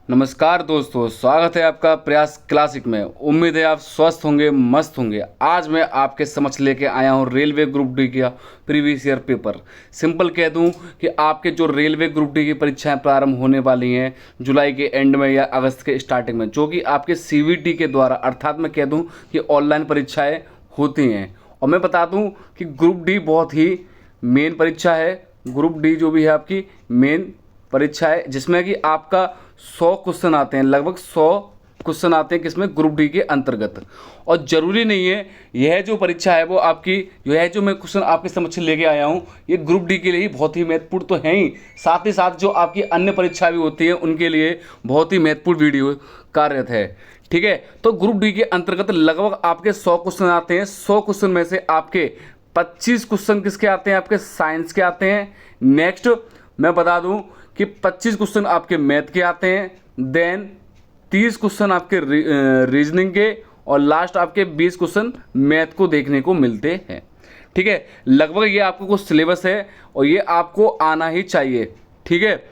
नमस्कार दोस्तों, स्वागत है आपका प्रयास क्लासिक में। उम्मीद है आप स्वस्थ होंगे, मस्त होंगे। आज मैं आपके समक्ष लेके आया हूँ रेलवे ग्रुप डी का प्रीवियस ईयर पेपर। सिंपल कह दूँ कि आपके जो रेलवे ग्रुप डी की परीक्षाएं प्रारंभ होने वाली हैं जुलाई के एंड में या अगस्त के स्टार्टिंग में, जो कि आपके सीवीटी के द्वारा, अर्थात मैं कह दूँ कि ऑनलाइन परीक्षाएँ होती हैं। और मैं बता दूँ कि ग्रुप डी बहुत ही मेन परीक्षा है। ग्रुप डी जो भी है आपकी मेन परीक्षा है, जिसमें कि आपका 100 क्वेश्चन आते हैं, लगभग 100 क्वेश्चन आते हैं किसमें, ग्रुप डी के अंतर्गत। और ज़रूरी नहीं है यह जो परीक्षा है वो आपकी, यह जो मैं क्वेश्चन आपके समक्ष लेके आया हूँ, ये ग्रुप डी के लिए ही बहुत ही महत्वपूर्ण तो है ही, साथ ही साथ जो आपकी अन्य परीक्षा भी होती है उनके लिए बहुत ही महत्वपूर्ण वीडियो कार्यरत है। ठीक है, तो ग्रुप डी के अंतर्गत लगभग आपके 100 क्वेश्चन आते हैं। 100 क्वेश्चन में से आपके 25 क्वेश्चन किसके आते हैं, आपके साइंस के आते हैं। नेक्स्ट मैं बता दूं कि 25 क्वेश्चन आपके मैथ के आते हैं, देन 30 क्वेश्चन आपके रीजनिंग के, और लास्ट आपके 20 क्वेश्चन मैथ को देखने को मिलते हैं। ठीक है, लगभग ये आपको कुछ सिलेबस है और ये आपको आना ही चाहिए। ठीक है,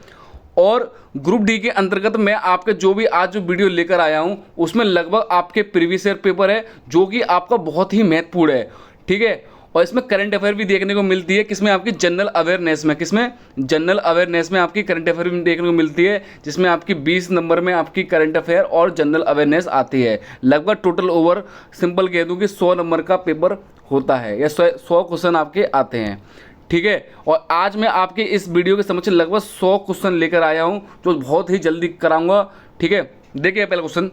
और ग्रुप डी के अंतर्गत मैं आपके जो भी आज जो वीडियो लेकर आया हूँ उसमें लगभग आपके प्रीवियस ईयर पेपर है जो कि आपका बहुत ही महत्वपूर्ण है। ठीक है, और इसमें करंट अफेयर भी देखने को मिलती है, किसमें आपकी जनरल अवेयरनेस में, किसमें जनरल अवेयरनेस में आपकी करंट अफेयर भी देखने को मिलती है, जिसमें आपकी 20 नंबर में आपकी करंट अफेयर और जनरल अवेयरनेस आती है। लगभग टोटल ओवर सिंपल कह दूँ कि 100 नंबर का पेपर होता है, या 100 क्वेश्चन आपके आते हैं। ठीक है, और आज मैं आपके इस वीडियो के समक्ष लगभग 100 क्वेश्चन लेकर आया हूँ जो बहुत ही जल्दी कराऊंगा। ठीक है, देखिए पहला क्वेश्चन,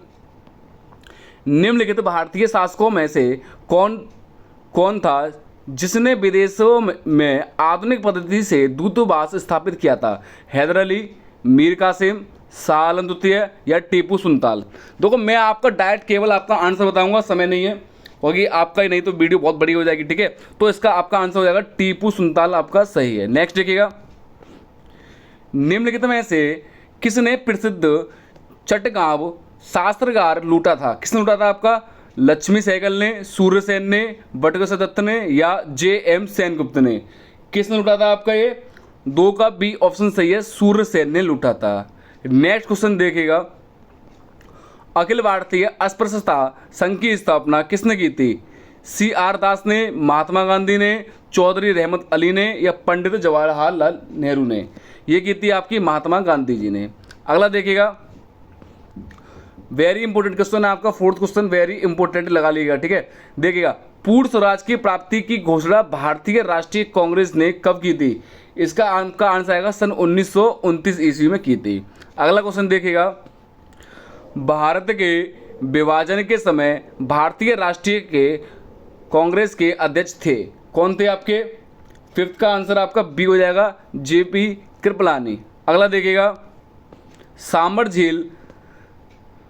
निम्नलिखित भारतीय शासकों में से कौन था जिसने विदेशों में आधुनिक पद्धति से दूतावास स्थापित किया था? हैदर अली, मीर कासिम, शाह आलम द्वितीय या टीपू सुल्तान? देखो मैं आपका डायरेक्ट केवल आपका आंसर बताऊंगा, समय नहीं है क्योंकि आपका ही नहीं तो वीडियो बहुत बड़ी हो जाएगी। ठीक है, तो इसका आपका आंसर हो जाएगा टीपू सुल्तान, आपका सही है। नेक्स्ट देखिएगा, निम्नलिखित में से किसने प्रसिद्ध चटगांव शास्त्रागार लूटा था? किसने लूटा था? आपका लक्ष्मी सहगल ने, सूर्यसेन ने, बटुकेश्वर दत्त ने या जे.एम. सेनगुप्त ने? किसने लूटा था? आपका ये 2 का बी ऑप्शन सही है, सूर्यसेन ने लूटा था। नेक्स्ट क्वेश्चन देखिएगा, अखिल भारतीय अस्पृश्यता संघ की स्थापना किसने की थी? C.R. दास ने, महात्मा गांधी ने, चौधरी रहमत अली ने या पंडित जवाहरलाल नेहरू ने? ये की थी आपकी महात्मा गांधी जी ने। अगला देखिएगा, वेरी इंपॉर्टेंट क्वेश्चन है आपका, 4th क्वेश्चन वेरी इंपॉर्टेंट लगा लीजिएगा। ठीक है, देखिएगा, पूर्ण स्वराज की प्राप्ति की घोषणा भारतीय राष्ट्रीय कांग्रेस ने कब की थी? इसका आपका आंसर आएगा सन 1929 ईस्वी में की थी। अगला क्वेश्चन देखिएगा, भारत के विभाजन के समय भारतीय राष्ट्रीय के कांग्रेस के अध्यक्ष थे, कौन थे आपके? 5th का आंसर आपका बी हो जाएगा, जे.पी. कृपलानी। अगला देखिएगा, सामर झील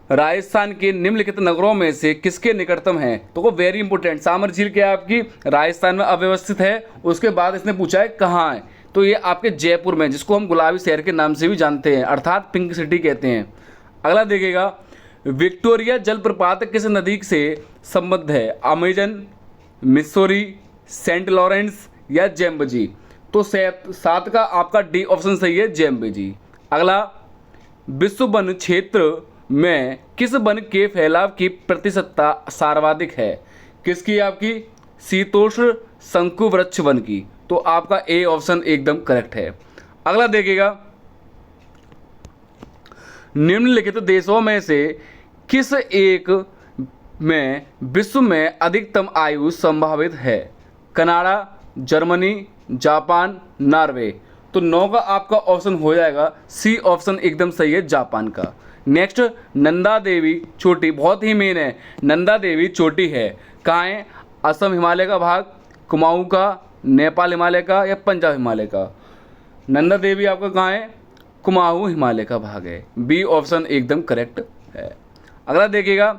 राजस्थान के निम्नलिखित नगरों में से किसके निकटतम है? तो वो वेरी इंपॉर्टेंट, सामर झील क्या है आपकी राजस्थान में अव्यवस्थित है। उसके बाद इसने पूछा है कहाँ है, तो ये आपके जयपुर में, जिसको हम गुलाबी शहर के नाम से भी जानते हैं, अर्थात पिंक सिटी कहते हैं। अगला देखिएगा, विक्टोरिया जलप्रपात किस नदी से संबद्ध है? अमेजन, मिसौरी, सेंट लॉरेंस या जेम्बजी? तो 7 का आपका डी ऑप्शन सही है, जेम्बजी। अगला, विश्व वन क्षेत्र में किस वन के फैलाव की प्रतिशतता सर्वाधिक है? किसकी? आपकी शीतोष्ण शंकु वृक्ष वन की। तो आपका ए ऑप्शन एकदम करेक्ट है। अगला देखिएगा, निम्नलिखित देशों में से किस एक में विश्व में अधिकतम आयु संभावित है? Canada, Germany, Japan, Norway? तो 9 का आपका ऑप्शन हो जाएगा सी ऑप्शन एकदम सही है, जापान का। नेक्स्ट, नंदा देवी चोटी बहुत ही मेन है। नंदा देवी चोटी है कहाँ है? असम हिमालय का भाग, कुमाऊं का, नेपाल हिमालय का या पंजाब हिमालय का? नंदा देवी आपका कहाँ है? कुमाऊं हिमालय का भाग है, बी ऑप्शन एकदम करेक्ट है। अगला देखिएगा,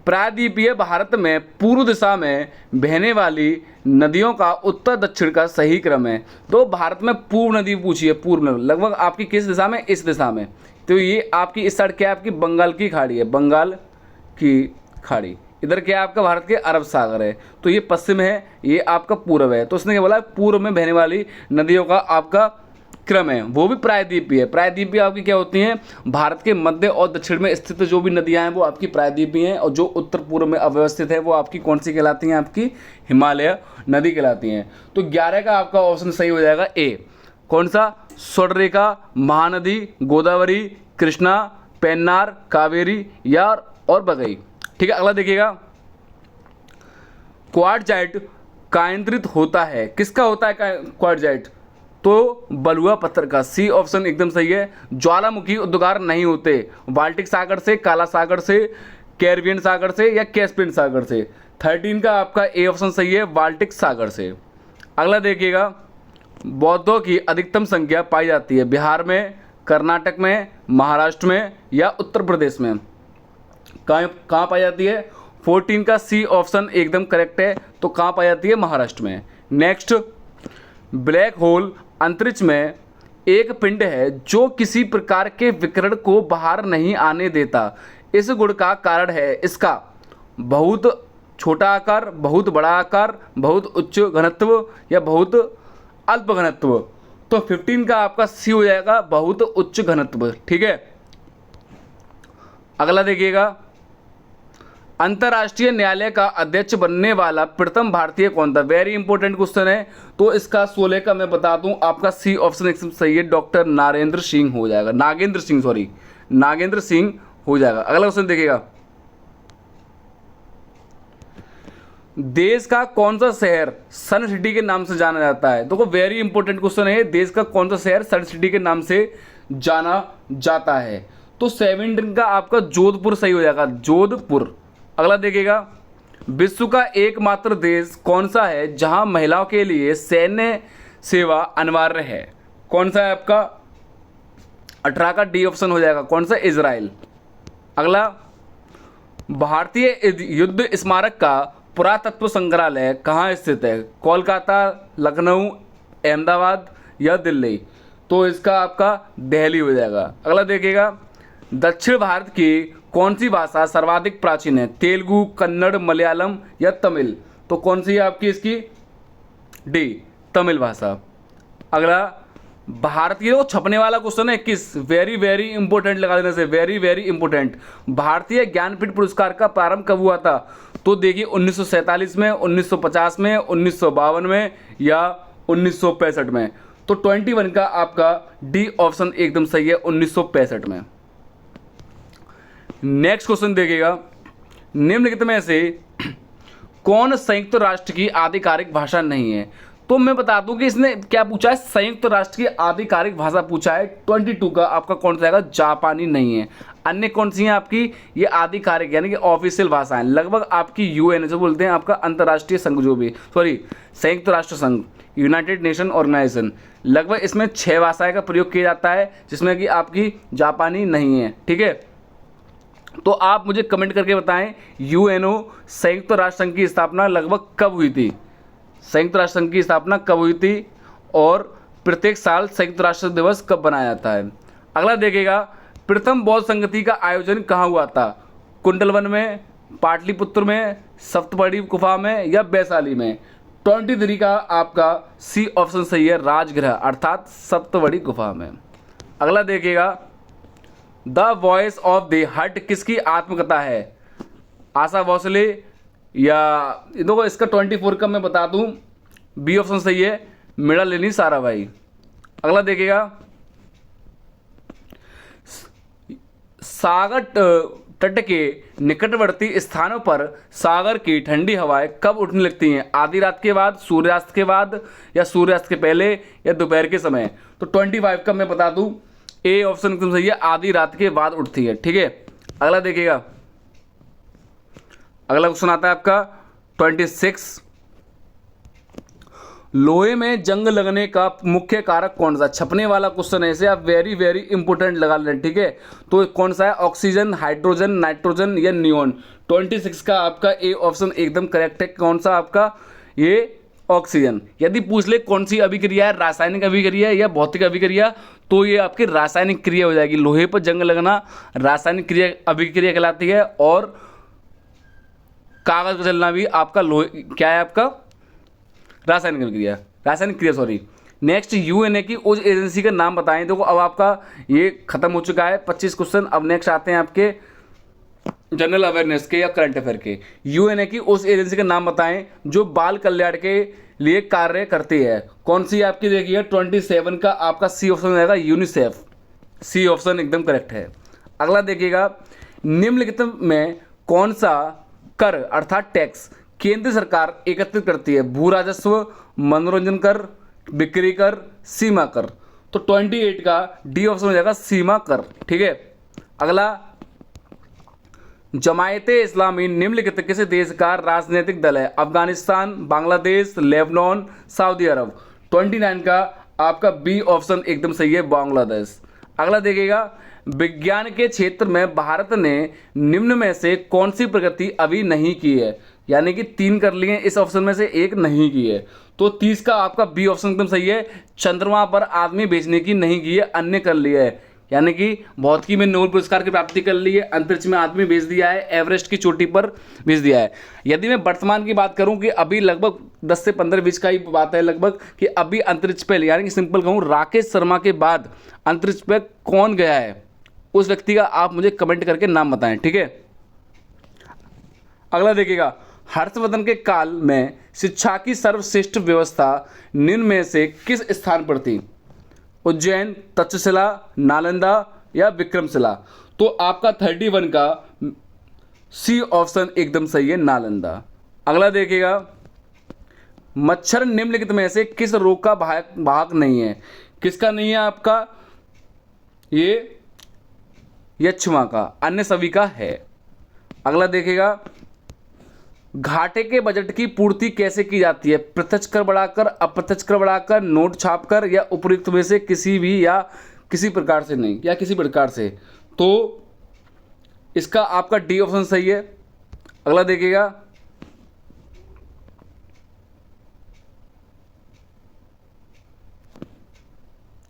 प्रायद्वीपीय भारत में पूर्व दिशा में बहने वाली नदियों का उत्तर दक्षिण का सही क्रम है। तो भारत में पूर्व नदी पूछी है, पूर्व लगभग आपकी किस दिशा में? इस दिशा में। तो ये आपकी इस साइड क्या है? आपकी बंगाल की खाड़ी है, बंगाल की खाड़ी। इधर क्या है आपका? भारत के अरब सागर है। तो ये पश्चिम है, ये आपका पूर्व है। तो उसने क्या बोला? पूर्व में बहने वाली नदियों का आपका क्रम है वो भी प्रायद्वीपीय है। प्रायद्वीपीय आपकी क्या होती हैं, भारत के मध्य और दक्षिण में स्थित जो भी नदियां हैं वो आपकी प्रायद्वीपीय हैं, और जो उत्तर पूर्व में अव्यवस्थित है वो आपकी कौन सी कहलाती हैं, आपकी हिमालय नदी कहलाती हैं। तो 11 का आपका ऑप्शन सही हो जाएगा ए। कौन सा, स्वर्णरेखा, महानदी, गोदावरी, कृष्णा, पेन्नार, कावेरी या और बगई। ठीक है, अगला देखिएगा, क्वार्टजाइट कायंत्रित होता है, किसका होता है क्वार्टजाइट, तो बलुआ पत्थर का, सी ऑप्शन एकदम सही है। ज्वालामुखी उद्गार नहीं होते, बाल्टिक सागर से, काला सागर से, कैरिबियन सागर से या कैस्पियन सागर से। 13 का आपका ए ऑप्शन सही है, बाल्टिक सागर से। अगला देखिएगा, बौद्धों की अधिकतम संख्या पाई जाती है बिहार में, कर्नाटक में, महाराष्ट्र में या उत्तर प्रदेश में। कहाँ पाई जाती है, 14 का सी ऑप्शन एकदम करेक्ट है। तो कहाँ पाई जाती है, महाराष्ट्र में। नेक्स्ट, ब्लैक होल अंतरिक्ष में एक पिंड है जो किसी प्रकार के विकिरण को बाहर नहीं आने देता। इस गुण का कारण है इसका बहुत छोटा आकार, बहुत बड़ा आकार, बहुत उच्च घनत्व या बहुत अल्प घनत्व। तो 15 का आपका सी हो जाएगा, बहुत उच्च घनत्व। ठीक है, अगला देखिएगा, अंतर्राष्ट्रीय न्यायालय का अध्यक्ष बनने वाला प्रथम भारतीय कौन था। वेरी इंपॉर्टेंट क्वेश्चन है। तो इसका 16 का मैं बता दूं, आपका सी ऑप्शन एकदम सही है, डॉक्टर नागेंद्र सिंह हो जाएगा, नागेंद्र सिंह हो जाएगा। अगला क्वेश्चन देखिएगा, देश का कौन सा शहर सन सिटी के नाम से जाना जाता है। देखो वेरी इंपॉर्टेंट क्वेश्चन है, देश का कौन सा शहर सन सिटी के नाम से जाना जाता है। तो 17 का आपका जोधपुर सही हो जाएगा, जोधपुर। अगला देखिएगा, विश्व का एकमात्र देश कौन सा है जहां महिलाओं के लिए सैन्य सेवा अनिवार्य है। कौन सा है आपका, 18 का डी ऑप्शन हो जाएगा, कौन सा, इजराइल। अगला, भारतीय युद्ध स्मारक का पुरातत्व संग्रहालय कहाँ स्थित है, कोलकाता, लखनऊ, अहमदाबाद या दिल्ली। तो इसका आपका दिल्ली हो जाएगा। अगला देखिएगा, दक्षिण भारत की कौन सी भाषा सर्वाधिक प्राचीन है, तेलुगु, कन्नड़, मलयालम या तमिल। तो कौन सी है आपकी इसकी, डी, तमिल भाषा। अगला, भारतीय वो छपने वाला क्वेश्चन है 21, वेरी वेरी इंपॉर्टेंट लगा देने से, वेरी वेरी इंपॉर्टेंट। भारतीय ज्ञानपीठ पुरस्कार का प्रारंभ कब हुआ था। तो देखिए 1947 में, 1950 में, 1952 में या 1965 में। तो 21 का आपका डी ऑप्शन एकदम सही है, 1965 में। नेक्स्ट क्वेश्चन देखिएगा, निम्नलिखित में से कौन संयुक्त राष्ट्र की आधिकारिक भाषा नहीं है। तो मैं बता दूं कि इसने क्या पूछा है, संयुक्त राष्ट्र की आधिकारिक भाषा पूछा है। 22 का आपका कौन सा आएगा, जापानी नहीं है। अन्य कौन सी हैं आपकी, ये आधिकारिक यानी कि ऑफिशियल भाषाएं लगभग आपकी यूएन जो बोलते हैं आपका अंतर्राष्ट्रीय संघ, जो भी संयुक्त राष्ट्र संघ, यूनाइटेड नेशन ऑर्गेनाइजेशन, लगभग इसमें 6 भाषाएं का प्रयोग किया जाता है जिसमें कि आपकी जापानी नहीं है। ठीक है, तो आप मुझे कमेंट करके बताएं यूएनओ संयुक्त राष्ट्र संघ की स्थापना लगभग कब हुई थी, संयुक्त राष्ट्र संघ की स्थापना कब हुई थी और प्रत्येक साल संयुक्त राष्ट्र दिवस कब बनाया जाता है। अगला देखिएगा, प्रथम बौद्ध संगति का आयोजन कहाँ हुआ था, कुंडलवन में, पाटलिपुत्र में, सप्तपदी गुफा में या वैशाली में। 23 का आपका सी ऑप्शन सही है, राजगृह अर्थात सप्तपदी गुफा में। अगला देखिएगा, द वॉइस ऑफ द हट किसकी आत्मकथा है, आशा भोसले या देखो इसका 24 का मैं बता दूं, बी ऑप्शन सही है, मृणालिनी साराभाई। अगला देखिएगा, सागर तट के निकटवर्ती स्थानों पर सागर की ठंडी हवाएं कब उठने लगती हैं, आधी रात के बाद, सूर्यास्त के बाद या सूर्यास्त के पहले या दोपहर के समय। तो 25 का मैं बता दूं, ए ऑप्शन एकदम सही है, आधी रात के बाद उठती है। ठीक है, अगला देखिएगा, अगला क्वेश्चन आता है आपका 26, लोहे में जंग लगने का मुख्य कारक कौन सा। छपने वाला क्वेश्चन है, इसे आप वेरी वेरी इंपॉर्टेंट लगा लें। ठीक है, तो कौन सा है, ऑक्सीजन, हाइड्रोजन, नाइट्रोजन या नियोन। 26 का आपका ए ऑप्शन एकदम करेक्ट है, कौन सा आपका, ये ऑक्सीजन। यदि पूछ ले कौन सी अभिक्रिया है, रासायनिक अभिक्रिया या भौतिक अभिक्रिया, तो ये आपकी रासायनिक क्रिया हो जाएगी। लोहे पर जंग लगना रासायनिक क्रिया अभिक्रिया कहलाती है, और कागज पर चलना भी आपका लोहे क्या है, आपका रासायनिक क्रिया, नेक्स्ट यूएनए की उस एजेंसी का नाम बताएं। देखो अब आपका ये खत्म हो चुका है 25 क्वेश्चन। अब नेक्स्ट आते हैं आपके जनरल अवेयरनेस के या करंट अफेयर के। यूएनए की उस एजेंसी का नाम बताएं जो बाल कल्याण के लिए कार्य करती है। कौन सी आपकी देखिए 27 का आपका सी ऑप्शन रहेगा यूनिसेफ। सी ऑप्शन एकदम करेक्ट है। अगला देखिएगा, निम्नलिखित में कौन सा कर अर्थात टैक्स केंद्र सरकार एकत्रित करती है? भू राजस्व, मनोरंजन कर, बिक्री कर, सीमा कर। तो 28 का डी ऑप्शन हो जाएगा सीमा कर। ठीक है। अगला, जमायते इस्लामी निम्नलिखित किस देश का राजनीतिक दल है? अफगानिस्तान, बांग्लादेश, लेबनान, सऊदी अरब। 29 का आपका बी ऑप्शन एकदम सही है, बांग्लादेश। अगला देखिएगा, विज्ञान के क्षेत्र में भारत ने निम्न में से कौन सी प्रगति अभी नहीं की है? यानी कि 3 कर लिए, इस ऑप्शन में से एक नहीं की है। तो 30 का आपका बी ऑप्शन एकदम सही है, चंद्रमा पर आदमी भेजने की नहीं की है, अन्य कर लिया है। यानी कि भौतिकी में नोबेल पुरस्कार की प्राप्ति कर ली है, अंतरिक्ष में आदमी भेज दिया है, एवरेस्ट की चोटी पर भेज दिया है। यदि मैं वर्तमान की बात करूं कि अभी लगभग 10 से 15-20 का ही बात है लगभग, कि अभी अंतरिक्ष पे, यानी कि सिंपल कहूं राकेश शर्मा के बाद अंतरिक्ष पे कौन गया है, उस व्यक्ति का आप मुझे कमेंट करके नाम बताएं। ठीक है। अगला देखिएगा, हर्षवर्धन के काल में शिक्षा की सर्वश्रेष्ठ व्यवस्था निम्न में से किस स्थान पर थी? उज्जैन, तक्षशिला, नालंदा या विक्रमशिला। तो आपका 31 का सी ऑप्शन एकदम सही है, नालंदा। अगला देखिएगा, मच्छर निम्नलिखित में से किस रोग का वाहक नहीं है? किसका नहीं है आपका? ये यक्षमा का, अन्य सभी का है। अगला देखिएगा, घाटे के बजट की पूर्ति कैसे की जाती है? प्रत्यक्ष कर बढ़ाकर, अप्रत्यक्ष कर बढ़ाकर, नोट छापकर या उपयुक्त में से किसी भी या किसी प्रकार से नहीं, या किसी प्रकार से। तो इसका आपका डी ऑप्शन सही है। अगला देखिएगा,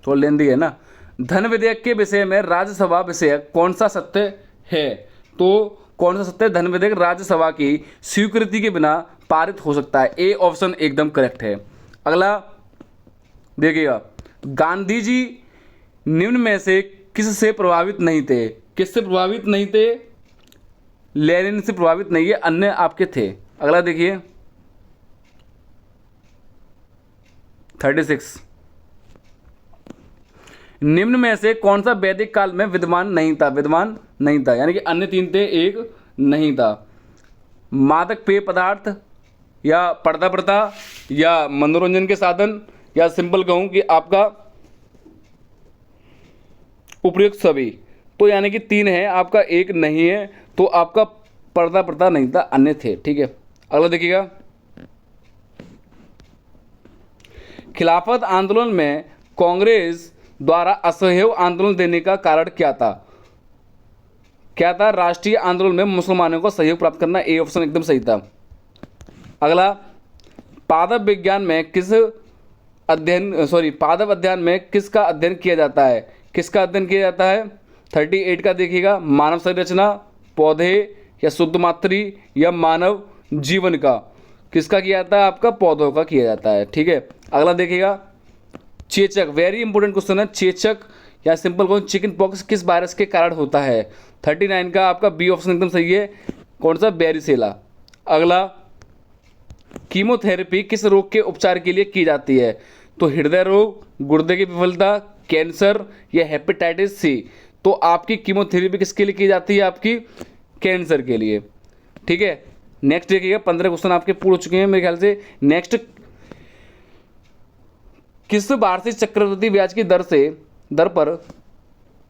थोड़ा लेंदी है ना। धन विधेयक के विषय में राज्यसभा विषयक कौन सा सत्य है? तो कौन सा सत्य? धन विधेयक राज्यसभा की स्वीकृति के बिना पारित हो सकता है। ए ऑप्शन एकदम करेक्ट है। अगला देखिएगा, गांधी जी निम्न में से किससे प्रभावित नहीं थे? किससे प्रभावित नहीं थे? लेनिन से प्रभावित नहीं है, अन्य आपके थे। अगला देखिए 36, निम्न में से कौन सा वैदिक काल में विद्यमान नहीं था? विद्यमान नहीं था, यानी कि अन्य 3 थे, एक नहीं था। मादक पेय पदार्थ या पर्दा प्रथा या मनोरंजन के साधन, या सिंपल कहूं कि आपका उपयुक्त सभी। तो यानी कि 3 है, आपका एक नहीं है। तो आपका पर्दा प्रथा नहीं था, अन्य थे। ठीक है। अगला देखिएगा, खिलाफत आंदोलन में कांग्रेस द्वारा असहयोग आंदोलन देने का कारण क्या था? क्या था? राष्ट्रीय आंदोलन में मुसलमानों को सहयोग प्राप्त करना। ए ऑप्शन एकदम सही था। अगला, पादप विज्ञान में पादप अध्ययन में किसका अध्ययन किया जाता है? किसका अध्ययन किया जाता है? 38 का देखिएगा, मानव शरीर रचना, पौधे या शुद्ध मातृ या मानव जीवन का। किसका किया जाता है? आपका पौधों का किया जाता है। ठीक है। अगला देखिएगा, चेचक, वेरी इंपॉर्टेंट क्वेश्चन है। चेचक या सिंपल कहूँ चिकन पॉक्स किस वायरस के कारण होता है? 39 का आपका बी ऑप्शन एकदम सही है। कौन सा? बेरिसेला। अगला, कीमोथेरेपी किस रोग के उपचार के लिए की जाती है? तो हृदय रोग, गुर्दे की विफलता, कैंसर या हेपेटाइटिस सी। तो आपकी कीमोथेरेपी किसके लिए की जाती है? आपकी कैंसर के लिए। ठीक है। नेक्स्ट देखिएगा, 15 क्वेश्चन आपके पूरे हो चुके हैं मेरे ख्याल से। नेक्स्ट, किस वार्षिक चक्रवृद्धि ब्याज की दर पर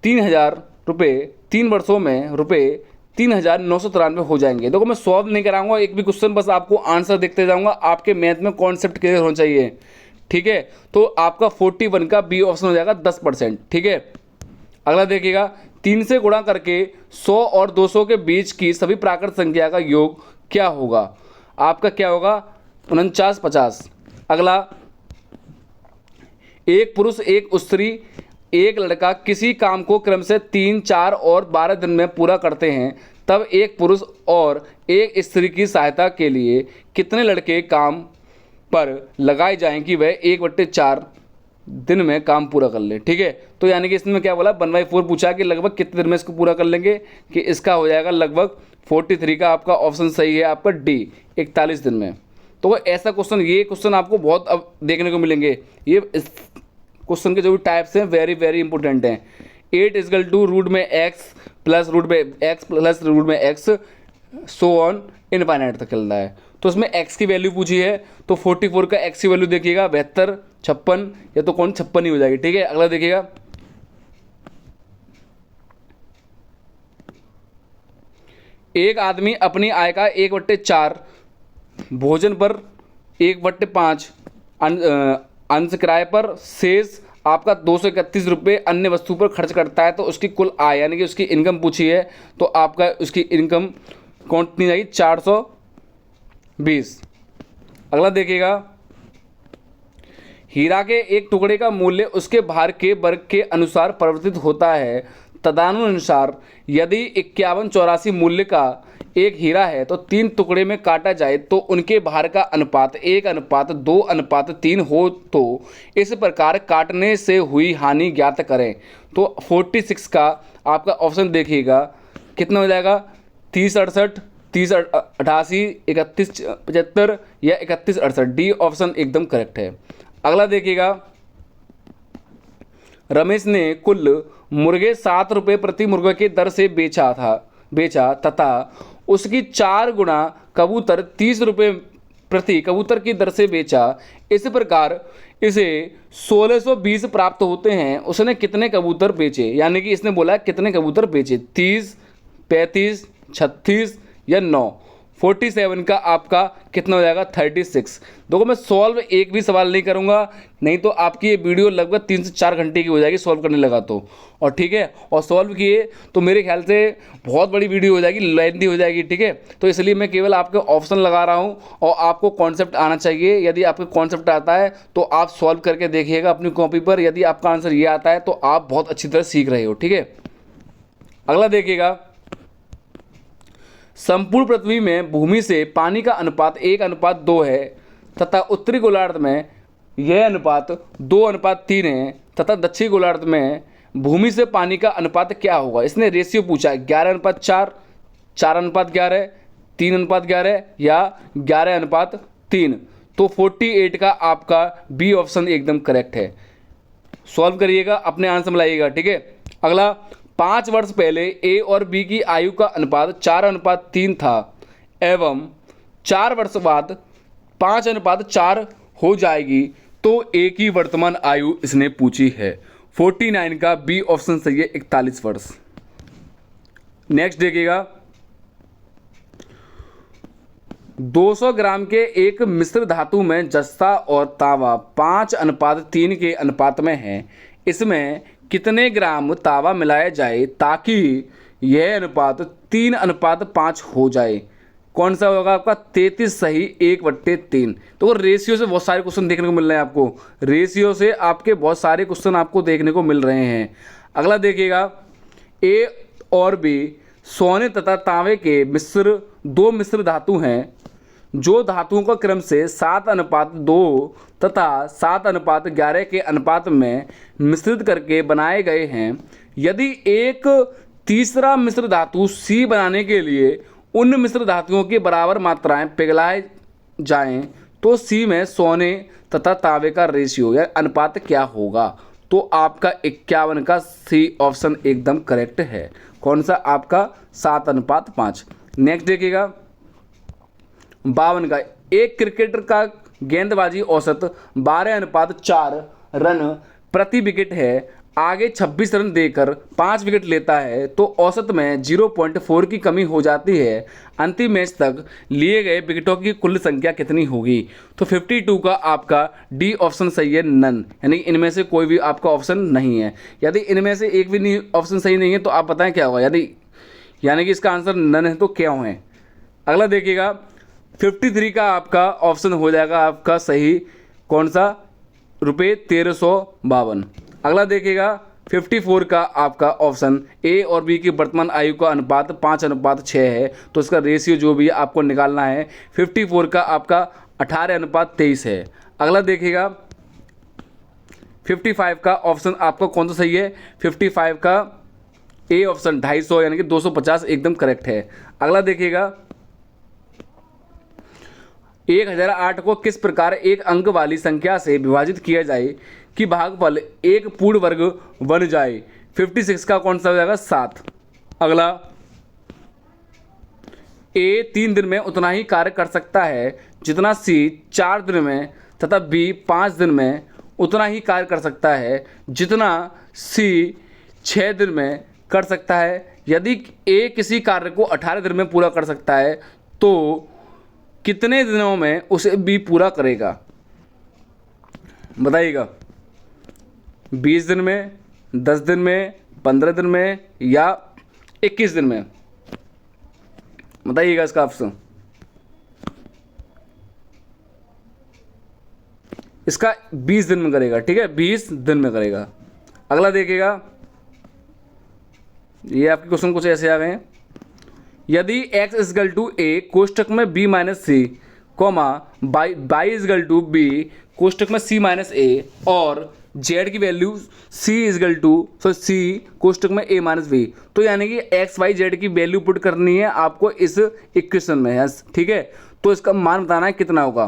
3,000 रुपये 3 वर्षों में रुपये 3,993 हो जाएंगे? देखो मैं सॉल्व नहीं कराऊंगा, एक भी क्वेश्चन बस आपको आंसर देखते जाऊंगा। आपके मैथ में कॉन्सेप्ट क्लियर होना चाहिए। ठीक है। तो आपका 41 का बी ऑप्शन हो जाएगा 10%। ठीक है। अगला देखिएगा, 3 से गुणा करके 100 और 200 के बीच की सभी प्राकृत संख्या का योग क्या होगा? आपका क्या होगा? 49, 50। अगला, एक पुरुष, एक स्त्री, एक लड़का किसी काम को क्रम से 3, 4 और 12 दिन में पूरा करते हैं, तब एक पुरुष और एक स्त्री की सहायता के लिए कितने लड़के काम पर लगाए जाएं कि वह 1/4 दिन में काम पूरा कर लें, ठीक है। तो यानी कि इसमें क्या बोला, 1/4 पूछा कि लगभग कितने दिन में इसको पूरा कर लेंगे, कि इसका हो जाएगा लगभग 43 का आपका ऑप्शन सही है आपका डी, 41 दिन में। तो ऐसा क्वेश्चन, ये क्वेश्चन आपको बहुत अब देखने को मिलेंगे। ये इस क्वेश्चन के जो भी टाइप्स हैं वेरी वेरी इंपॉर्टेंट हैं। 8 इजकल टू रूट में एक्स प्लस रूट में एक्स प्लस रूट में एक्स सो ऑन इनफाइनाइट तक चल रहा है। तो इसमें x की वैल्यू पूछी है, तो 44 का x की वैल्यू देखिएगा 72, 56, या तो कौन 56 ही हो जाएगी, ठीक है। अगला देखिएगा, एक आदमी अपनी आय का 1/4 भोजन पर 1/5 अंश किराए पर शेष आपका 231 रुपये अन्य वस्तु पर खर्च करता है, तो उसकी कुल आय यानी कि उसकी इनकम पूछी है, तो आपका उसकी इनकम कौन कितनी जाएगी, 420। अगला देखिएगा, हीरा के एक टुकड़े का मूल्य उसके भार के वर्ग के अनुसार परिवर्तित होता है। तदनुसार यदि 5184 मूल्य का एक हीरा है तो 3 टुकड़े में काटा जाए तो उनके भार का अनुपात 1:2:3 हो, तो इस प्रकार काटने से हुई हानि ज्ञात करें। तो 46 का आपका ऑप्शन देखिएगा कितना हो जाएगा, 3068, 3088, 3175 या 3168, डी ऑप्शन एकदम करेक्ट है। अगला देखिएगा, रमेश ने कुल मुर्गे 7 रुपये प्रति मुर्गे की दर से बेचा तथा उसकी 4 गुना कबूतर 30 रुपये प्रति कबूतर की दर से बेचा। इस प्रकार इसे 1620 प्राप्त होते हैं। उसने कितने कबूतर बेचे, यानी कि इसने बोला कितने कबूतर बेचे, 30, 35, 36 या 9। 47 का आपका कितना हो जाएगा, 36। देखो मैं सॉल्व एक भी सवाल नहीं करूंगा, नहीं तो आपकी ये वीडियो लगभग 3 से 4 घंटे की हो जाएगी सॉल्व करने लगा तो। और ठीक है, और सॉल्व किए तो मेरे ख्याल से बहुत बड़ी वीडियो हो जाएगी, लेंथी हो जाएगी, ठीक है। तो इसलिए मैं केवल आपके ऑप्शन लगा रहा हूँ, और आपको कॉन्सेप्ट आना चाहिए। यदि आपको कॉन्सेप्ट आता है तो आप सॉल्व करके देखिएगा अपनी कॉपी पर। यदि आपका आंसर ये आता है तो आप बहुत अच्छी तरह सीख रहे हो, ठीक है। अगला देखिएगा, संपूर्ण पृथ्वी में भूमि से पानी का अनुपात 1:2 है तथा उत्तरी गोलार्ध में यह अनुपात 2:3 है तथा दक्षिणी गोलार्ध में भूमि से पानी का अनुपात क्या होगा। इसने रेशियो पूछा है 11:4, 4:11, 3:11 या 11:3। तो 48 का आपका बी ऑप्शन एकदम करेक्ट है। सॉल्व करिएगा, अपने आंसर मिलाइएगा, ठीक है। अगला, 5 वर्ष पहले ए और बी की आयु का अनुपात 4:3 था एवं 4 वर्ष बाद 5:4 हो जाएगी, तो ए की वर्तमान आयु इसने पूछी है। 49 का बी ऑप्शन सही है, 41 वर्ष। नेक्स्ट देखिएगा, 200 ग्राम के एक मिश्र धातु में जस्ता और तांबा 5:3 के अनुपात में है। इसमें कितने ग्राम तांबा मिलाया जाए ताकि यह अनुपात 3:5 हो जाए। कौन सा होगा आपका, 33 सही, 1/3। तो रेशियो से बहुत सारे क्वेश्चन देखने को मिल रहे हैं आपको, रेशियो से आपके बहुत सारे क्वेश्चन आपको देखने को मिल रहे हैं। अगला देखिएगा, ए और बी सोने तथा तांबे के दो मिश्र धातु हैं जो धातुओं का क्रम से 7:2 तथा 7:11 के अनुपात में मिश्रित करके बनाए गए हैं। यदि एक तीसरा मिश्र धातु सी बनाने के लिए उन मिश्र धातुओं की बराबर मात्राएं पिघलाए जाएं तो सी में सोने तथा तांबे का रेशियो या अनुपात क्या होगा। तो आपका 51 का सी ऑप्शन एकदम करेक्ट है। कौन सा आपका, 7:5। नेक्स्ट देखिएगा, 52 का, एक क्रिकेटर का गेंदबाजी औसत 12:4 रन प्रति विकेट है। आगे 26 रन देकर 5 विकेट लेता है तो औसत में 0.4 की कमी हो जाती है। अंतिम मैच तक लिए गए विकेटों की कुल संख्या कितनी होगी। तो 52 का आपका डी ऑप्शन सही है, नन, यानी इनमें से कोई भी आपका ऑप्शन नहीं है। यदि इनमें से एक भी ऑप्शन सही नहीं है तो आप बताएं क्या होगा, यानी कि इसका आंसर नन है तो क्या है। अगला देखिएगा, 53 का आपका ऑप्शन हो जाएगा आपका सही, कौन सा, ₹1352। अगला देखिएगा, 54 का आपका ऑप्शन ए और बी की वर्तमान आयु का अनुपात 5:6 है, तो इसका रेशियो जो भी है आपको निकालना है। 54 का आपका 18:23 है। अगला देखिएगा, 55 का ऑप्शन आपका कौन सा सही है? 55 का ए ऑप्शन 250 यानी कि 250 एकदम करेक्ट है। अगला देखिएगा, 1008 को किस प्रकार एक अंक वाली संख्या से विभाजित किया जाए कि भागफल एक पूर्ण वर्ग बन जाए? 56 का कौन सा हो जाएगा? 7। अगला, ए 3 दिन में उतना ही कार्य कर सकता है जितना सी 4 दिन में तथा बी 5 दिन में उतना ही कार्य कर सकता है जितना सी 6 दिन में कर सकता है। यदि ए किसी कार्य को 18 दिन में पूरा कर सकता है तो कितने दिनों में उसे बी पूरा करेगा? बताइएगा, 20 दिन में, 10 दिन में, 15 दिन में या 21 दिन में? बताइएगा इसका ऑप्शन। इसका 20 दिन में करेगा, ठीक है, 20 दिन में करेगा। अगला देखिएगा, ये आपके क्वेश्चन कुछ ऐसे आ गए हैं। यदि x इजगल टू ए कोष्टक में b minus C comma Y is equal to B कोष्टक में c माइनस ए और z की value c is equal to C कोष्टक में a माइनस बी, तो यानी कि x y z की वैल्यू पुट करनी है आपको इस इक्वेशन में, यस, ठीक है। तो इसका मान बताना है कितना होगा।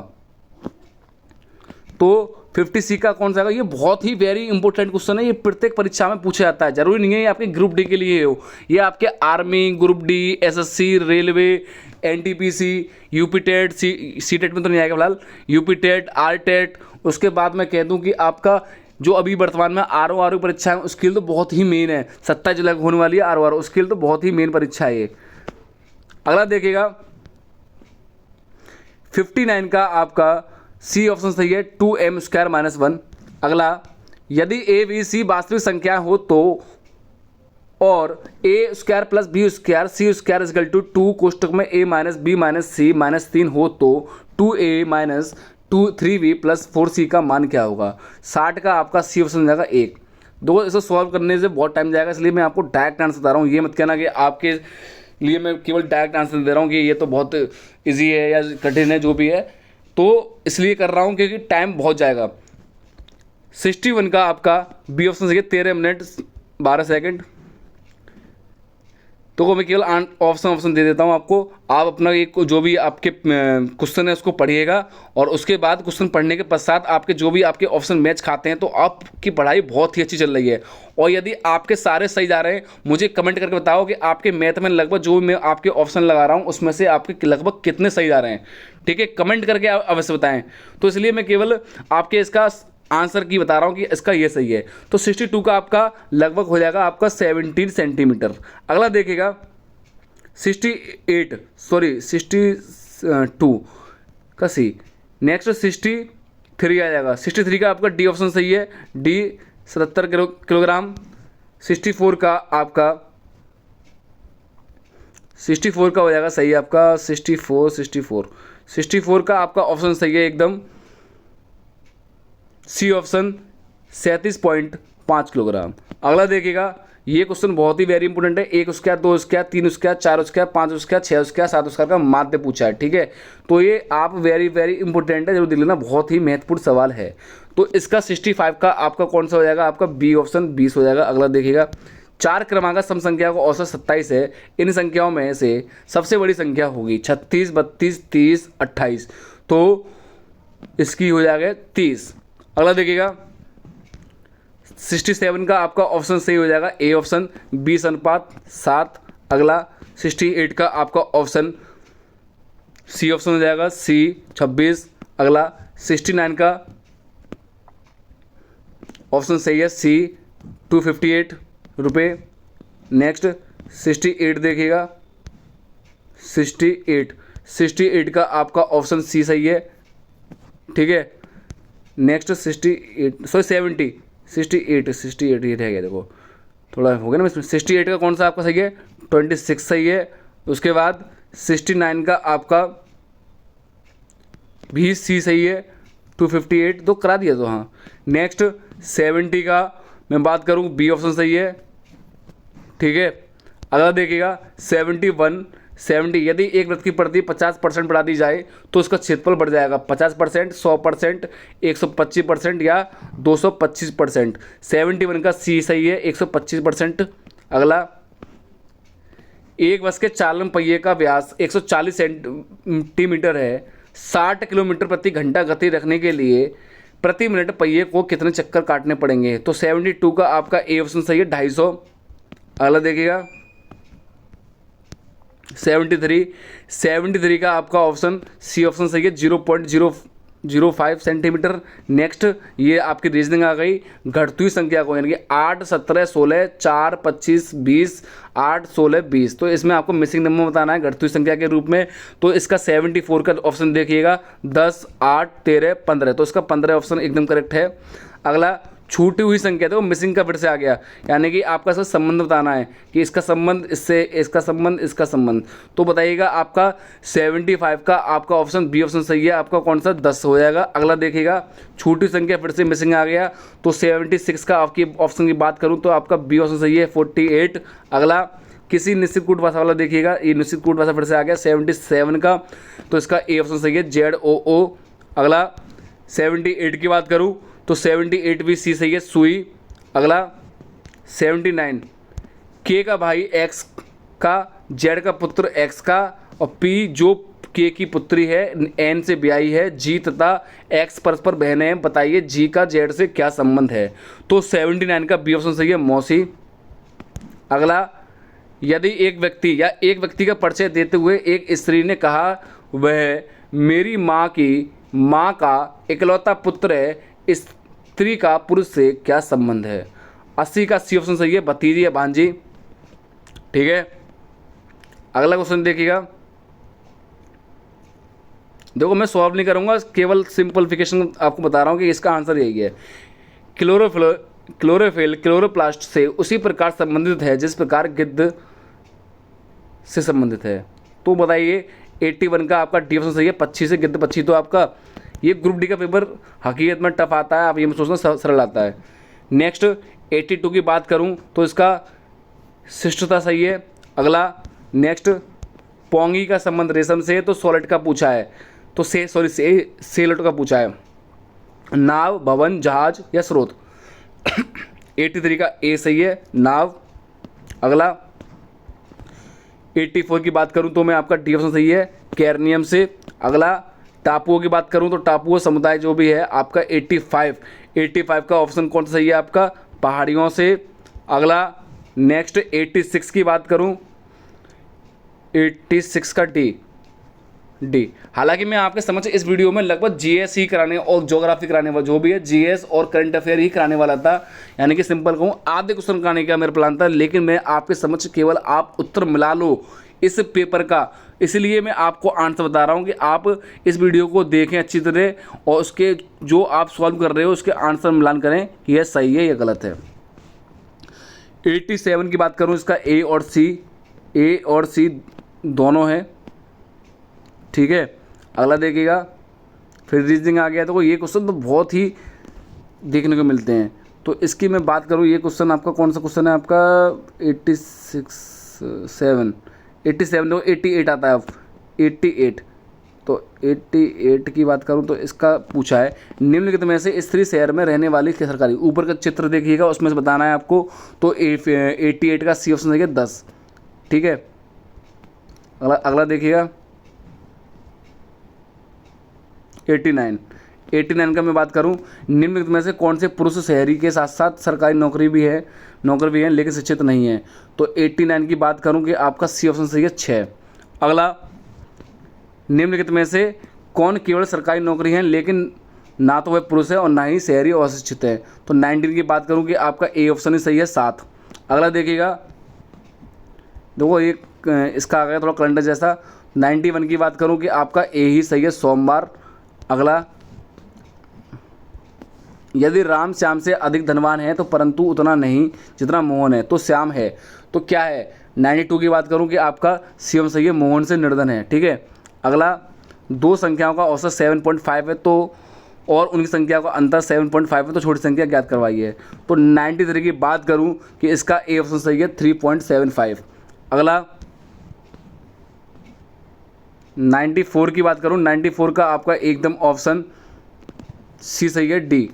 तो 50C का कौन सा होगा? ये बहुत ही वेरी इंपॉर्टेंट क्वेश्चन है, ये प्रत्येक परीक्षा में पूछा जाता है। जरूरी नहीं है ये आपके ग्रुप डी के लिए हो, ये आपके army, group D, SSC, railway, NTPC, UP TET, C TET में तो नहीं आएगा फिलहाल, यूपी टेट, आर टेट, उसके बाद मैं कह दूं कि आपका जो अभी वर्तमान में आर परीक्षा है उसके लिए तो बहुत ही मेन है, 27 जुलाई को होने वाली है आर उसके लिए तो बहुत ही मेन परीक्षा है ये। अगला देखिएगा, 59 का आपका सी ऑप्शन सही है, 2m² माइनस 1। अगला, यदि ए बी सी वास्तविक संख्या हो तो और A square plus B square C square is equal to 2 कोष्टक में A minus B minus C minus 3 हो तो 2a minus 3b plus 4c का मान क्या होगा? 60 का आपका सी ऑप्शन जाएगा 1। दो इसे सॉल्व करने से बहुत टाइम जाएगा, इसलिए मैं आपको डायरेक्ट आंसर बता रहा हूँ। ये मत कहना कि आपके लिए मैं केवल डायरेक्ट आंसर दे रहा हूँ कि ये तो बहुत ईजी है या कठिन है, जो भी है, तो इसलिए कर रहा हूँ क्योंकि टाइम बहुत जाएगा। 61 का आपका बी ऑप्शन सही है, 13 मिनट 12 सेकंड। तो मैं केवल ऑप्शन दे देता हूँ आपको, आप अपना एक जो भी आपके क्वेश्चन है उसको पढ़िएगा और उसके बाद क्वेश्चन पढ़ने के पश्चात आपके जो भी आपके ऑप्शन मैच खाते हैं तो आपकी पढ़ाई बहुत ही अच्छी चल रही है। और यदि आपके सारे सही जा रहे हैं, मुझे कमेंट करके बताओ कि आपके मैथ में लगभग जो मैं आपके ऑप्शन लगा रहा हूँ उसमें से आपके लगभग कितने सही जा रहे हैं, ठीक है, कमेंट करके अवश्य बताएं। तो इसलिए मैं केवल आपके इसका आंसर की बता रहा हूँ कि इसका ये सही है। तो 62 का आपका लगभग हो जाएगा आपका 17 सेंटीमीटर। अगला देखिएगा 62 का सी, नेक्स्ट 63 आ जाएगा। 63 का आपका डी ऑप्शन सही है, डी 77 किलोग्राम। 64 का आपका 64 का हो जाएगा सही आपका 64 का आपका ऑप्शन सही है एकदम, सी ऑप्शन 37.5 किलोग्राम। अगला देखिएगा, ये क्वेश्चन बहुत ही वेरी इंपॉर्टेंट है। 1 square 2 square 3 square 4 square 5 square 6 square 7 square का माध्य पूछा है, ठीक है। तो ये आप वेरी वेरी इंपॉर्टेंट है, जरूर देख लेना, बहुत ही महत्वपूर्ण सवाल है। तो इसका 65 का आपका कौन सा हो जाएगा? आपका बी ऑप्शन 20 हो जाएगा। अगला देखिएगा, 4 क्रमांक सम संख्या का औसत 27 है, इन संख्याओं में से सबसे बड़ी संख्या होगी 36 32 30 28, तो इसकी हो जाएगा 30। अगला देखिएगा 67 का आपका ऑप्शन सही हो जाएगा, ए ऑप्शन 20:7। अगला 68 का आपका ऑप्शन सी ऑप्शन हो जाएगा, सी 26। अगला 69 का ऑप्शन सही है, सी 258 रुपये। नेक्स्ट 68 देखिएगा, 68 का आपका ऑप्शन सी सही है, ठीक है। नेक्स्ट 68 ये रह गया, देखो थोड़ा हो गया ना इसमें। 68 का कौन सा आपका सही है? 26 सही है। उसके बाद 69 का आपका भी सी सही है, 258 तो करा दिया तो हाँ। नेक्स्ट 70 का मैं बात करूँ, बी ऑप्शन सही है, ठीक है। अगला देखिएगा 71 70 यदि एक वृत्त की परिधि 50% बढ़ा दी जाए तो उसका क्षेत्रफल बढ़ जाएगा 50%, 100%, 125% या 225%। 71 का सी सही है, 125%। अगला, एक बस के चालन पहिए का व्यास 140 सेंटीमीटर है। 60 किलोमीटर प्रति घंटा गति रखने के लिए प्रति मिनट पहिए को कितने चक्कर काटने पड़ेंगे? तो 72 का आपका ए ऑप्शन सही है, 250। अगला देखिएगा 73 का आपका ऑप्शन सी ऑप्शन सही है, 0.005 सेंटीमीटर। नेक्स्ट, ये आपकी रीजनिंग आ गई घटती हुई संख्या को, यानी कि 8, 17, 16, 4, 25, 20, 8, 16, 20। तो इसमें आपको मिसिंग नंबर बताना है घटती हुई संख्या के रूप में। तो इसका 74 का ऑप्शन देखिएगा, 10, 8, 13, 15। तो इसका 15 ऑप्शन एकदम करेक्ट है। अगला, छूटी हुई संख्या, तो मिसिंग का फिर से आ गया, यानी कि आपका इसका संबंध बताना है कि इसका संबंध इससे, इसका संबंध, इसका संबंध। तो बताइएगा आपका 75 का आपका ऑप्शन बी ऑप्शन सही है, आपका कौन सा 10 हो जाएगा। अगला देखिएगा, छूटी संख्या फिर से मिसिंग आ गया, तो 76 का आपकी ऑप्शन की बात करूँ तो आपका बी ऑप्शन सही है, 48। अगला, किसी निश्चित कूट भाषा वाला देखिएगा, ये निश्चित कूट भाषा फिर से आ गया 77 का, तो इसका ए ऑप्शन सही है, ZOO। अगला 78 की बात करूँ तो 78 भी सी सही है, सुई। अगला 79, के का भाई एक्स का, जेड का पुत्र एक्स का, और पी जो के की पुत्री है, एन से ब्याही है, जी तथा एक्स परस्पर बहनें हैं, बताइए जी का जेड से क्या संबंध है? तो 79 का बी ऑप्शन सही है, मौसी। अगला, यदि एक व्यक्ति या एक व्यक्ति का परिचय देते हुए एक स्त्री ने कहा वह मेरी माँ का इकलौता पुत्र है, स्त्री का पुरुष से क्या संबंध है? 80 का सी ऑप्शन सही है, भतीजी या भांजी। ठीक है, अगला क्वेश्चन देखिएगा। देखो मैं सॉल्व नहीं करूंगा, केवल सिंपलिफिकेशन आपको बता रहा हूं कि इसका आंसर यही है। क्लोरोफिल क्लोरोप्लास्ट से उसी प्रकार संबंधित है जिस प्रकार गिद्ध से संबंधित है। तो बताइए 81 का आपका डी ऑप्शन सही है, पक्षी से गिद्ध पक्षी। तो आपका ये ग्रुप डी का पेपर हकीकत में टफ आता है, आप ये मत सोचना सरल आता है। नेक्स्ट 82 की बात करूं तो इसका शिष्टता सही है। अगला, नेक्स्ट, पोंगी का संबंध रेशम से, तो सॉलिड का पूछा है, तो सेलट का पूछा है। नाव, भवन, जहाज या स्रोत। 83 का ए सही है, नाव। अगला 84 की बात करूं तो मैं आपका डी ऑप्शन सही है, कैरनियम से। अगला, टापुओं की बात करूं तो टापुओं समुदाय जो भी है आपका 85 का ऑप्शन कौन सा सही है आपका, पहाड़ियों से। अगला, नेक्स्ट 86 की बात करूं, 86 का डी। हालांकि मैं आपके समझ इस वीडियो में लगभग जीएस ही कराने और ज्योग्राफी कराने वाला, जो भी है जीएस और करंट अफेयर ही कराने वाला था, यानी कि सिंपल कहूँ आधे क्वेश्चन कराने का मेरा प्लान था, लेकिन मैं आपके समझ केवल आप उत्तर मिला लो इस पेपर का, इसलिए मैं आपको आंसर बता रहा हूँ कि आप इस वीडियो को देखें अच्छी तरह और उसके जो आप सॉल्व कर रहे हो उसके आंसर मिलान करें कि यह सही है या गलत है। 87 की बात करूँ, इसका ए और सी दोनों है। ठीक है, अगला देखिएगा, फिर रीजनिंग आ गया। तो ये क्वेश्चन तो बहुत ही देखने को मिलते हैं, तो इसकी मैं बात करूँ, ये क्वेश्चन आपका कौन सा क्वेश्चन है आपका 87 देखो 88 आता है, 88। तो 88 की बात करूं तो इसका पूछा है, निम्नलिखित में से स्त्री शहर में रहने वाली सरकारी, ऊपर का चित्र देखिएगा उसमें से बताना है आपको। तो 88 का सी ऑप्शन देखिए 10। ठीक है, अगला देखिएगा 89 का मैं बात करूं, निम्नलिखित में से कौन से पुरुष शहरी के साथ साथ सरकारी नौकरी भी है लेकिन शिक्षित नहीं है। तो 89 की बात करूं कि आपका सी ऑप्शन सही है 6। अगला, निम्नलिखित में से कौन केवल सरकारी नौकरी है लेकिन ना तो वह पुरुष है और ना ही शहरी और अशिक्षित है। तो 19 की बात करूं कि आपका ए ऑप्शन ही सही है 7। अगला देखिएगा, देखो एक इसका आ गया थोड़ा करंट जैसा। 91 की बात करूं कि आपका ए ही सही है, सोमवार। अगला, यदि राम श्याम से अधिक धनवान है तो परंतु उतना नहीं जितना मोहन है, तो श्याम है। तो क्या है, 92 की बात करूं कि आपका सी ऑप्शन सही है, मोहन से निर्धन है। ठीक है, अगला, दो संख्याओं का औसत 7.5 है तो और उनकी संख्या का अंतर 7.5 है तो छोटी संख्या ज्ञात करवाइए। तो 93 की बात करूं कि इसका ए ऑप्शन सही है 3.75। अगला, 94 की बात करूँ, 94 का आपका एकदम ऑप्शन सी सही है, डी,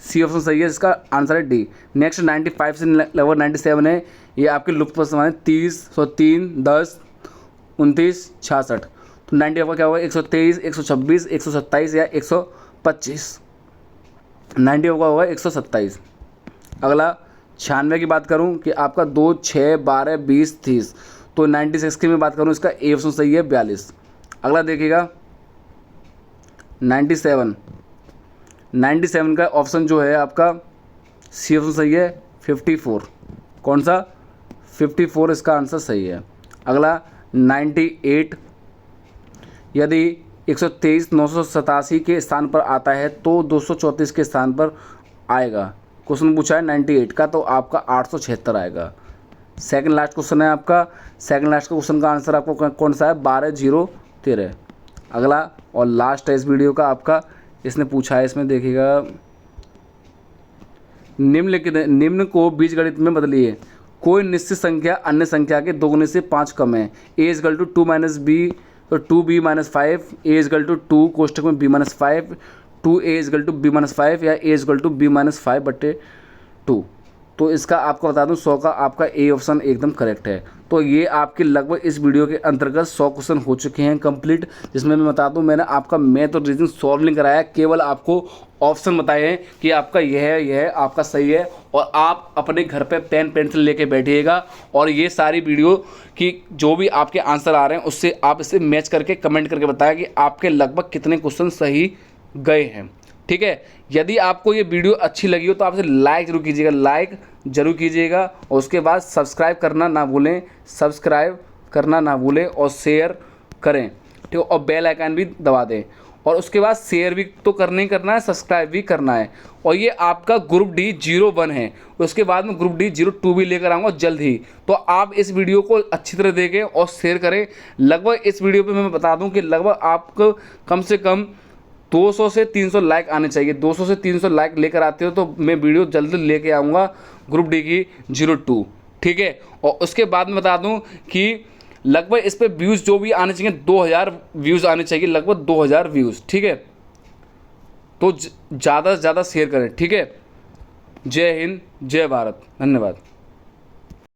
सी ऑप्शन सही है, इसका आंसर है डी। नेक्स्ट 95 से लगभग 97 है, ये आपके लुप्त समान है, 30, 103, 10, 29, 66। तो 90 का क्या होगा, 123, 126, 127 या 125। 90 का होगा 127। अगला 96 की बात करूं कि आपका 2, 6, 12, 20, 30। तो 96 की मैं बात करूं, इसका ए ऑप्शन सही है, 42। अगला देखिएगा 97, 97 का ऑप्शन जो है आपका सी ऑप्शन सही है, 54। कौन सा, 54 इसका आंसर सही है। अगला 98, यदि 123 987 के स्थान पर आता है तो 234 के स्थान पर आएगा। क्वेश्चन पूछा है 98 का, तो आपका 876 आएगा। सेकंड लास्ट क्वेश्चन है आपका, सेकंड लास्ट क्वेश्चन का आंसर आपको कौन सा है, 12-0-13। अगला और लास्ट है इस वीडियो का आपका, इसने पूछा है, इसमें देखिएगा, निम्न को बीजगणित में बदलिए। कोई निश्चित संख्या अन्य संख्या के दोगुने से 5 कम है। ए इजकल टू 2 - बी, तो 2b-5, ए इजकल टू 2 कोष्टक में b-5, 2a is equal to b-5 या a इजकल टू b-5/2। तो इसका आपको बता दूं 100 का आपका ए ऑप्शन एकदम करेक्ट है। तो ये आपके लगभग इस वीडियो के अंतर्गत 100 क्वेश्चन हो चुके हैं कंप्लीट, जिसमें मैं बता दूं मैंने आपका मैथ और रीजनिंग सॉल्व नहीं कराया, केवल आपको ऑप्शन बताए हैं कि आपका यह आपका सही है, और आप अपने घर पे पेन पेंसिल लेके बैठिएगा और ये सारी वीडियो की जो भी आपके आंसर आ रहे हैं उससे आप इसे मैच करके कमेंट करके बताएं कि आपके लगभग कितने क्वेश्चन सही गए हैं। ठीक है, यदि आपको ये वीडियो अच्छी लगी हो तो आप इसे लाइक जरूर कीजिएगा, लाइक जरूर कीजिएगा, और उसके बाद सब्सक्राइब करना ना भूलें, सब्सक्राइब करना ना भूलें और शेयर करें, ठीक है, और बेल आइकन भी दबा दें। और उसके बाद शेयर भी तो करना ही करना है, सब्सक्राइब भी करना है। और ये आपका ग्रुप डी 01 है, उसके बाद में ग्रुप डी 02 भी लेकर आऊँगा जल्द ही। तो आप इस वीडियो को अच्छी तरह देखें और शेयर करें। लगभग इस वीडियो पे मैं बता दूं कि लगभग आपको कम से कम 200 से 300 लाइक आने चाहिए। 200 से 300 लाइक लेकर आते हो तो मैं वीडियो जल्द लेके आऊँगा ग्रुप डी की 02, ठीक है। और उसके बाद में बता दूं कि लगभग इस पर व्यूज़ जो भी आने चाहिए 2000 व्यूज़ आने चाहिए, लगभग 2000 व्यूज़, ठीक है। तो ज़्यादा से ज़्यादा शेयर करें, ठीक है। जय हिंद, जय भारत, धन्यवाद।